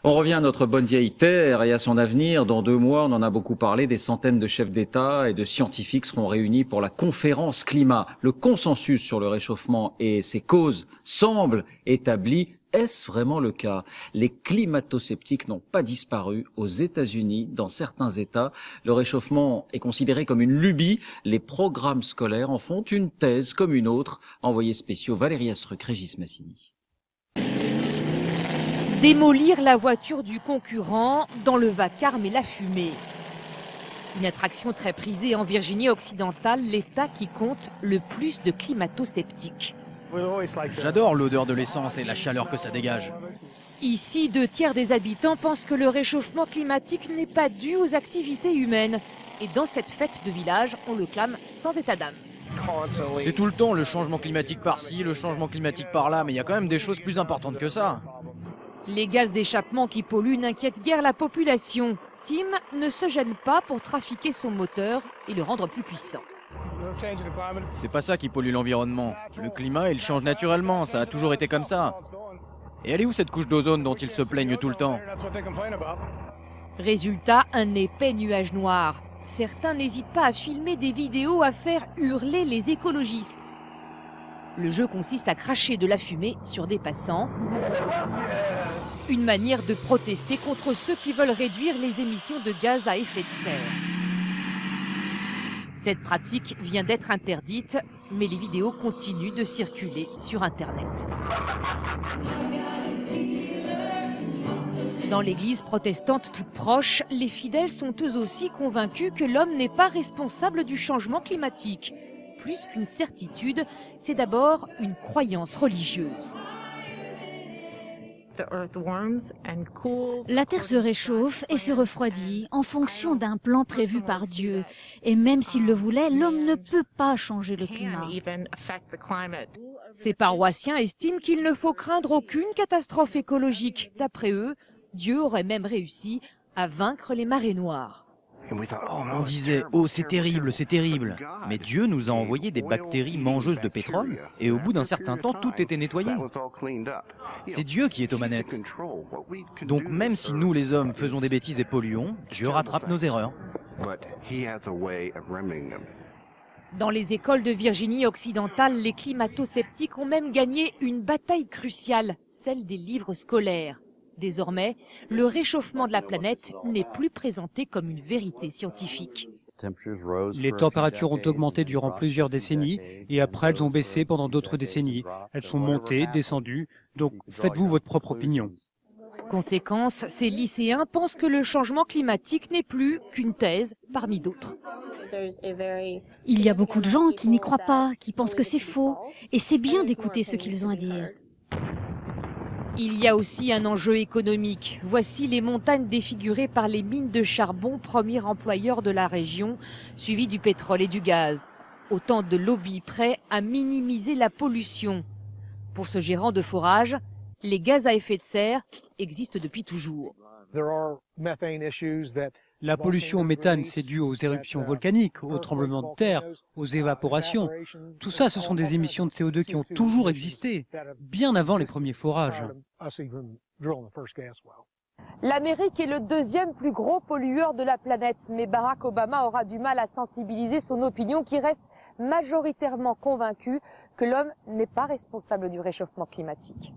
On revient à notre bonne vieille Terre et à son avenir. Dans 2 mois, on en a beaucoup parlé, des centaines de chefs d'État et de scientifiques seront réunis pour la conférence climat. Le consensus sur le réchauffement et ses causes semble établi. Est-ce vraiment le cas? Les climato-sceptiques n'ont pas disparu aux États-Unis. Dans certains États, le réchauffement est considéré comme une lubie. Les programmes scolaires en font une thèse comme une autre. Envoyés spéciaux Valérie Astruc, Régis Massini. Démolir la voiture du concurrent dans le vacarme et la fumée. Une attraction très prisée en Virginie occidentale, l'État qui compte le plus de climato-sceptiques. J'adore l'odeur de l'essence et la chaleur que ça dégage. Ici, 2 tiers des habitants pensent que le réchauffement climatique n'est pas dû aux activités humaines. Et dans cette fête de village, on le clame sans état d'âme. C'est tout le temps le changement climatique par-ci, le changement climatique par-là, mais il y a quand même des choses plus importantes que ça. Les gaz d'échappement qui polluent n'inquiètent guère la population. Tim ne se gêne pas pour trafiquer son moteur et le rendre plus puissant. C'est pas ça qui pollue l'environnement. Le climat, il change naturellement, ça a toujours été comme ça. Et elle est où cette couche d'ozone dont ils se plaignent tout le temps? Résultat, un épais nuage noir. Certains n'hésitent pas à filmer des vidéos à faire hurler les écologistes. Le jeu consiste à cracher de la fumée sur des passants. Une manière de protester contre ceux qui veulent réduire les émissions de gaz à effet de serre. Cette pratique vient d'être interdite, mais les vidéos continuent de circuler sur Internet. Dans l'église protestante toute proche, les fidèles sont eux aussi convaincus que l'homme n'est pas responsable du changement climatique. Plus qu'une certitude, c'est d'abord une croyance religieuse. La Terre se réchauffe et se refroidit en fonction d'un plan prévu par Dieu. Et même s'il le voulait, l'homme ne peut pas changer le climat. Ces paroissiens estiment qu'il ne faut craindre aucune catastrophe écologique. D'après eux, Dieu aurait même réussi à vaincre les marées noires. On disait « Oh, c'est terrible, c'est terrible ». Mais Dieu nous a envoyé des bactéries mangeuses de pétrole et au bout d'un certain temps, tout était nettoyé. C'est Dieu qui est aux manettes. Donc même si nous, les hommes, faisons des bêtises et polluons, Dieu rattrape nos erreurs. Dans les écoles de Virginie occidentale, les climato-sceptiques ont même gagné une bataille cruciale, celle des livres scolaires. Désormais, le réchauffement de la planète n'est plus présenté comme une vérité scientifique. Les températures ont augmenté durant plusieurs décennies et après elles ont baissé pendant d'autres décennies. Elles sont montées, descendues, donc faites-vous votre propre opinion. Conséquence, ces lycéens pensent que le changement climatique n'est plus qu'une thèse parmi d'autres. Il y a beaucoup de gens qui n'y croient pas, qui pensent que c'est faux. Et c'est bien d'écouter ce qu'ils ont à dire. Il y a aussi un enjeu économique. Voici les montagnes défigurées par les mines de charbon, premier employeur de la région, suivi du pétrole et du gaz. Autant de lobbies prêts à minimiser la pollution. Pour ce gérant de forage, les gaz à effet de serre existent depuis toujours. La pollution au méthane, c'est dû aux éruptions volcaniques, aux tremblements de terre, aux évaporations. Tout ça, ce sont des émissions de CO2 qui ont toujours existé, bien avant les premiers forages. L'Amérique est le 2e plus gros pollueur de la planète, mais Barack Obama aura du mal à sensibiliser son opinion qui reste majoritairement convaincue que l'homme n'est pas responsable du réchauffement climatique.